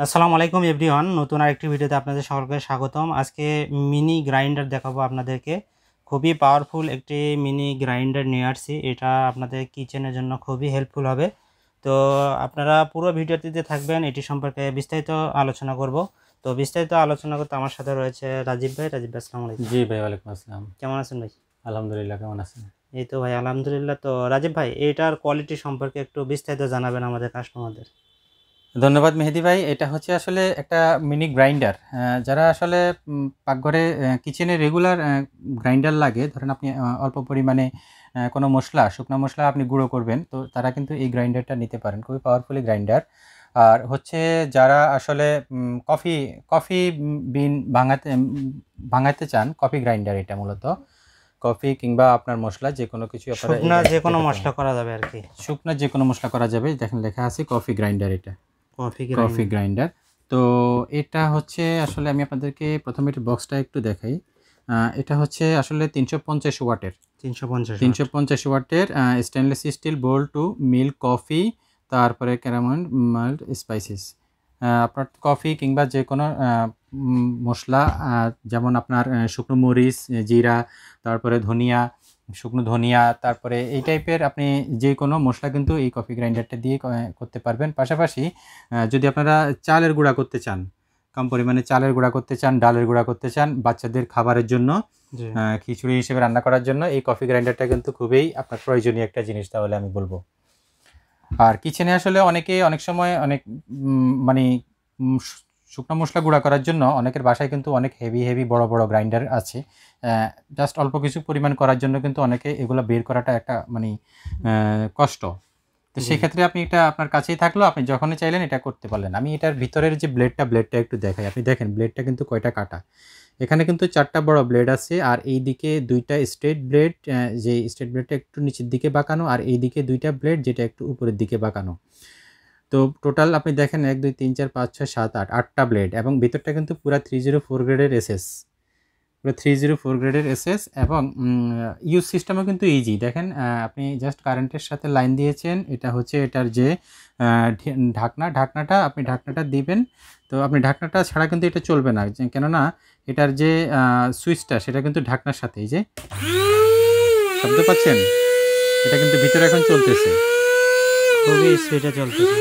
আসসালামু আলাইকুম এভরিওয়ান, নতুন আরেকটি ভিডিওতে আপনাদের সকলকে স্বাগতম। আজকে মিনি গ্রাইন্ডার দেখাবো আপনাদেরকে। খুবই পাওয়ারফুল একটি মিনি গ্রাইন্ডার নিয়ে আসছি। এটা আপনাদের কিচেনের জন্য খুবই হেল্পফুল হবে। তো আপনারা পুরো ভিডিওটিতে থাকবেন, এটি সম্পর্কে বিস্তারিত আলোচনা করব। তো বিস্তারিত আলোচনা করতে আমার সাথে রয়েছে রাজীব ভাই। রাজীব ভাই, আসসালামু আলাইকুম। জি ভাই, ওয়ালাইকুম আসসালাম। কেমন আছেন ভাই? আলহামদুলিল্লাহ, কেমন আছেন? এই তো ভাই, আলহামদুলিল্লাহ। তো রাজীব ভাই, এটার কোয়ালিটি সম্পর্কে একটু বিস্তারিত জানাবেন আমাদের কাস্টমারদের। ধন্যবাদ মেহেদি ভাই। এটা হচ্ছে আসলে একটা মিনি গ্রাইন্ডার। যারা আসলে পাকঘরে কিচেনে রেগুলার গ্রাইন্ডার লাগে, ধরেন আপনি অল্প পরিমাণে কোনো মশলা, শুকনো মশলা আপনি গুঁড়ো করবেন, তো তারা কিন্তু এই গ্রাইন্ডারটা নিতে পারেন। খুবই পাওয়ারফুলি গ্রাইন্ডার। আর হচ্ছে যারা আসলে কফি কফি বিন ভাঙাতে চান, কফি গ্রাইন্ডার এটা মূলত। কফি কিংবা আপনার মশলা যে কোনো কিছু আপনারা শুকনা যে কোনো মশলা করা যাবে আর কি। শুকনো যে কোনো মশলা করা যাবে। দেখেন লেখা আছে কফি গ্রাইন্ডার। এটা কফি গ্রাইন্ডার। তো এটা হচ্ছে আসলে আমি আপনাদেরকে প্রথমে এর বক্সটা একটু দেখাই। এটা হচ্ছে আসলে 350 ওয়াটের 350 ওয়াটের স্টেনলেস স্টিল বোল টু মিল্ক কফি, তারপরে ক্যারামেল মাল্ট স্পাইসেস। আপনার কফি কিংবা যে কোনো মশলা, যেমন আপনার শুকনো মরিচ, জিরা, তারপরে ধনিয়া, শুকনো ধনিয়া, তারপরে এই টাইপের আপনি যে কোনো মশলা কিন্তু এই কফি গ্রাইন্ডারটা দিয়ে করতে পারবেন। পাশাপাশি যদি আপনারা চালের গুঁড়া করতে চান, কম পরিমাণে চালের গুঁড়া করতে চান, ডালের গুঁড়া করতে চান বাচ্চাদের খাবারের জন্য, খিচুড়ি হিসেবে রান্না করার জন্য, এই কফি গ্রাইন্ডারটা কিন্তু খুবই আপনার প্রয়োজনীয় একটা জিনিস তাহলে আমি বলবো। আর কিচেনে আসলে অনেকে অনেক সময় অনেক মানে শুকনো মশলা গুঁড়া করার জন্য অনেকের বাসায় কিন্তু অনেক হেভি বড় বড় গ্রাইন্ডার আছে। জাস্ট অল্প কিছু পরিমাণ করার জন্য কিন্তু অনেকে এগুলো বের করাটা একটা কষ্ট। তো সেক্ষেত্রে আপনি এটা আপনার কাছেই থাকলো, আপনি যখনই চাইলেন এটা করতে পারলেন। আমি এটার ভিতরের যে ব্লেডটা একটু দেখাই। আপনি দেখেন ব্লেডটা কিন্তু কয়টা কাটা। এখানে কিন্তু 4টা বড় ব্লেড আছে, আর এই দিকে 2টা স্ট্রেট ব্লেড, যে স্ট্রেট ব্লেডটা একটু নিচের দিকে বাঁকানো, আর এই দিকে 2টা ব্লেড যেটা একটু উপরের দিকে বাঁকানো। তো টোটাল আপনি দেখেন 1 2 3 4 5 6 7 8 8টা ব্লেড, এবং ভিতরটা কিন্তু পুরো 304 গ্রেডের এসএস, পুরো 304 গ্রেডের এসএস। এবং ইউজ সিস্টেমও কিন্তু ইজি। দেখেন আপনি জাস্ট কারেন্টের সাথে লাইন দিয়েছেন। এটা হচ্ছে এটার যে ঢাকনাটা আপনি ঢাকনাটা দিবেন। তো আপনি ঢাকনাটা ছাড়া কিন্তু এটা চলবে না, কেননা এটার যে সুইচটা সেটা কিন্তু ঢাকনার সাথে, এই যে শব্দ পাচ্ছেন, এটা কিন্তু ভিতরে এখন চলতেছে, খুবই স্পিডে চলতেছে।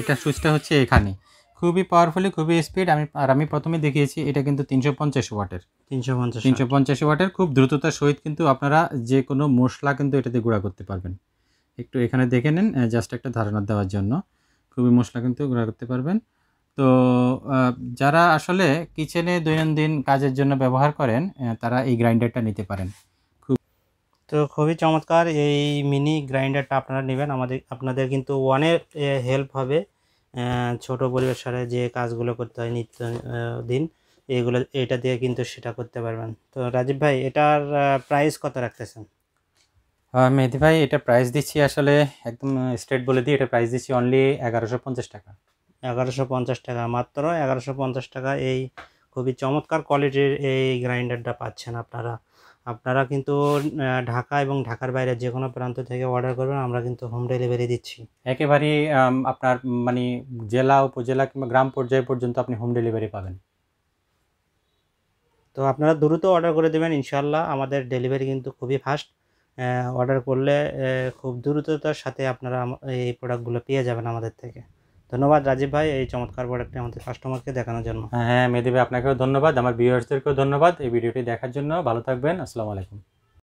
এটা সুইচটা হচ্ছে এখানে, খুবই পাওয়ারফুলি, খুবই স্পিড। আমি প্রথমে দেখিয়েছি এটা কিন্তু 350 ওয়াটের 350 ওয়াটের। খুব দ্রুততার সহিত কিন্তু আপনারা যে কোনো মশলা কিন্তু এটাতে গুঁড়া করতে পারবেন। একটু এখানে দেখে নেন, জাস্ট একটা ধারণা দেওয়ার জন্য। খুবই মশলা কিন্তু গুঁড়া করতে পারবেন। তো যারা আসলে কিচেনে দৈনন্দিন কাজের জন্য ব্যবহার করেন, তারা এই গ্রাইন্ডারটা নিতে পারেন। তো খুবই চমৎকার এই মিনি গ্রাইন্ডারটা আপনারা নেবেন। আপনাদের কিন্তু অনেক হেল্প হবে ছোট পরিবেশে যে কাজগুলো করতে হয় নিত্য দিন, এটা দিয়ে কিন্তু সেটা করতে পারবেন। তো রাজীব ভাই, এটার প্রাইস কত রাখতেছেন? মেহেদি ভাই, এটা প্রাইস দিচ্ছি আসলে একদম স্ট্রেট বলে দিই, এটা প্রাইস দিচ্ছি অনলি 1150 টাকা। 1150 টাকা, মাত্র 1150 টাকা এই খুবই চমৎকার কোয়ালিটির এই গ্রাইন্ডারটা পাচ্ছেন আপনারা কিন্তু ঢাকা এবং ঢাকার বাইরে যে কোনো প্রান্ত থেকে অর্ডার করবেন, আমরা কিন্তু হোম ডেলিভারি দিচ্ছি। একেবারেই আপনার জেলা, উপজেলা কিংবা গ্রাম পর্যায় পর্যন্ত আপনি হোম ডেলিভারি পাবেন। তো আপনারা দ্রুত অর্ডার করে দেবেন ইনশাল্লাহ। আমাদের ডেলিভারি কিন্তু খুবই ফাস্ট। অর্ডার করলে খুব দ্রুততার সাথে আপনারা এই প্রোডাক্টগুলো পেয়ে যাবেন আমাদের থেকে। ধন্যবাদ রাজীব ভাই এই চমৎকার প্রোডাক্টটি আমাদের কাস্টমারকে দেখানোর জন্য। হ্যাঁ মেহেদি ভাই, আপনাকেও ধন্যবাদ, আমার ভিউয়ার্সদেরকেও ধন্যবাদ এই ভিডিওটি দেখার জন্য। ভালো থাকবেন। আসসালামু আলাইকুম।